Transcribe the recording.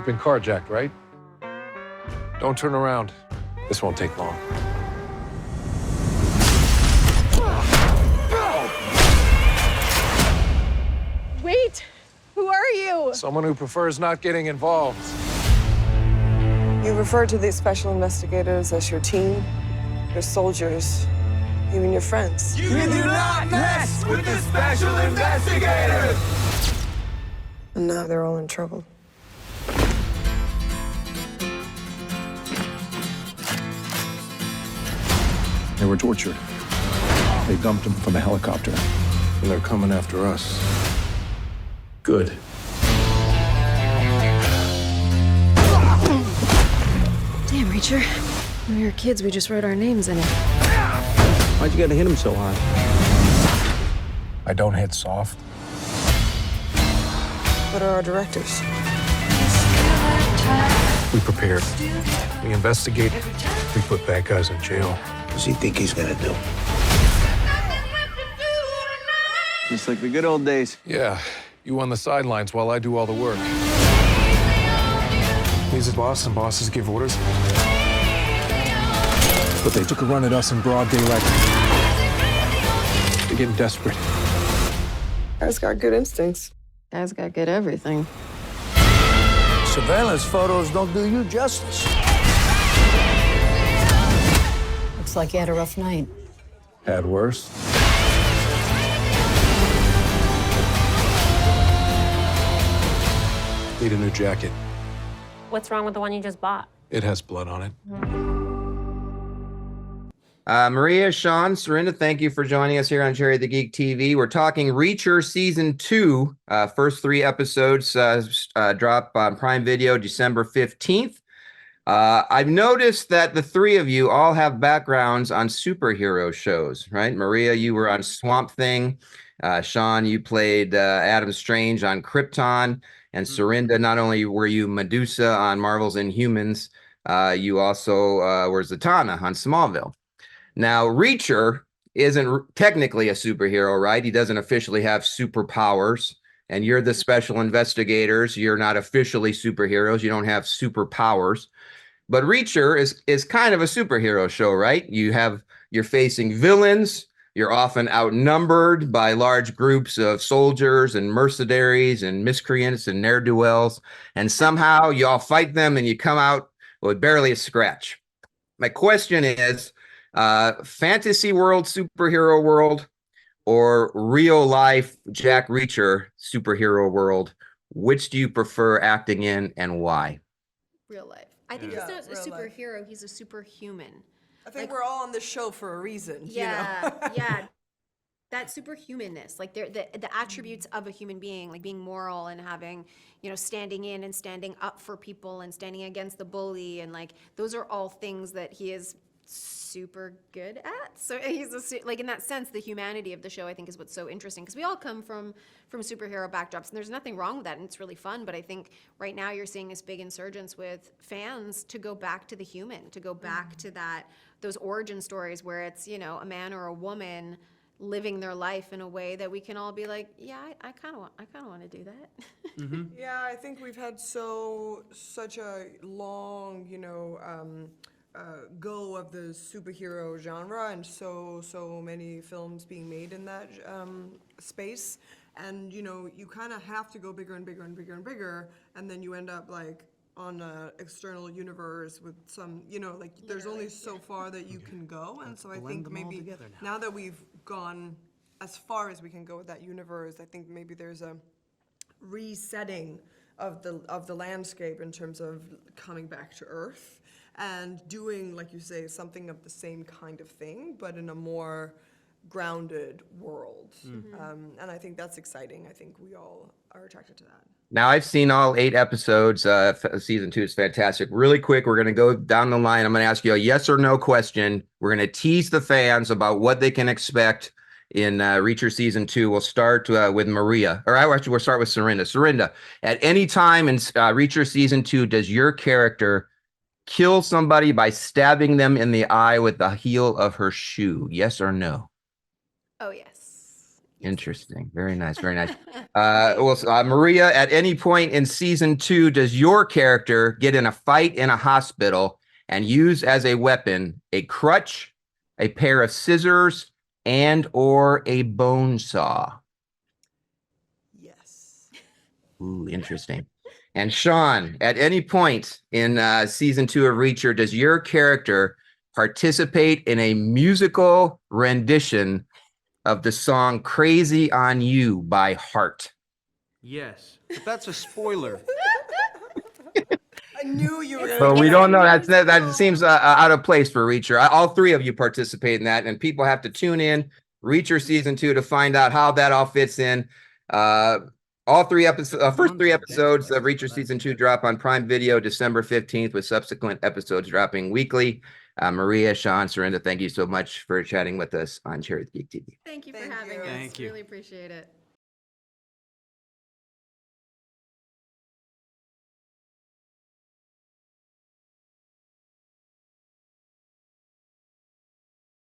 been carjacked, right? Don't turn around. This won't take long. Wait! Who are you? Someone who prefers not getting involved. You refer to these special investigators as your team, your soldiers, even your friends. You do not mess with the special investigators! And now they're all in trouble. They were tortured. They dumped them from a helicopter. And they're coming after us. Good. Damn, Reacher. When we were kids, we just wrote our names in it. Why'd you gotta hit him so hard? I don't hit soft. What are our directives? We prepare. We investigate. We put bad guys in jail. What does he think he's gonna do? Just like the good old days. Yeah, you on the sidelines while I do all the work. He's a boss, and bosses give orders. But they took a run at us in broad daylight. They're getting desperate. Guy's got good instincts. Guy's got good everything. Surveillance photos don't do you justice. Looks like you had a rough night. Had worse. Need a new jacket. What's wrong with the one you just bought? It has blood on it. Maria, Shaun, Serinda, thank you for joining us here on Jerry the Geek TV. We're talking Reacher Season 2. First 3 episodes drop on Prime Video December 15th. I've noticed that the 3 of you all have backgrounds on superhero shows, right? Maria, you were on Swamp Thing. Shaun, you played Adam Strange on Krypton. And Serinda, not only were you Medusa on Marvel's Inhumans, you also were Zatanna on Smallville. Now, Reacher isn't technically a superhero, right? He doesn't officially have superpowers. And you're the special investigators. You're not officially superheroes. You don't have superpowers. But Reacher is kind of a superhero show, right? You're facing villains. You're often outnumbered by large groups of soldiers and mercenaries and miscreants and ne'er-do-wells. And somehow you all fight them and you come out with barely a scratch. My question is, fantasy world, superhero world, or real life Jack Reacher superhero world, which do you prefer acting in and why? Real life. I think he's not a superhero, he's a superhuman. I think we're all on this show for a reason. Yeah, you know? yeah. That superhumanness, like the attributes of a human being, like being moral and having, standing in and standing up for people and standing against the bully, and like those are all things that he is super good at. So he's like, in that sense, the humanity of the show I think is what's so interesting, because we all come from superhero backdrops, and there's nothing wrong with that, and it's really fun. But I think right now you're seeing this big insurgence with fans to go back to the human, to go back to those origin stories where it's a man or a woman living their life in a way that we can all be like, yeah, I kind of want to do that. Mm-hmm. Yeah, I think we've had such a long, go of the superhero genre, and so many films being made in that space, and you kind of have to go bigger and bigger and bigger and bigger, and then you end up like on an external universe with some, there's only so far that you can go, and so I think maybe now that we've gone as far as we can go with that universe, I think maybe there's a resetting of the landscape in terms of coming back to Earth and doing, like you say, something of the same kind of thing, but in a more grounded world. Mm-hmm. And I think that's exciting. I think we all are attracted to that. Now, I've seen all 8 episodes. Season 2 is fantastic. Really quick, we're going to go down the line. I'm going to ask you a yes or no question. We're going to tease the fans about what they can expect in Reacher Season 2. We'll start with Maria. Or actually, we'll start with Serinda. Serinda, at any time in Reacher Season 2, does your character kill somebody by stabbing them in the eye with the heel of her shoe? Yes or no? Oh, yes. Interesting. Very nice. Very nice. Maria, at any point in season 2, does your character get in a fight in a hospital and use as a weapon a crutch, a pair of scissors, and or a bone saw? Yes. Ooh, interesting. And Shaun, at any point in season 2 of Reacher, does your character participate in a musical rendition of the song Crazy on You by Heart? Yes, but that's a spoiler. I knew you were. But we don't know. That seems out of place for Reacher. All 3 of you participate in that, and people have to tune in Reacher season 2 to find out how that all fits in. All 3 episodes, first 3 episodes of Reacher season 2 drop on Prime Video December 15th, with subsequent episodes dropping weekly. Maria, Shaun, Serinda, thank you so much for chatting with us on Cherry the Geek TV. Thank you for Thank having you. us. Thank you. Really appreciate it.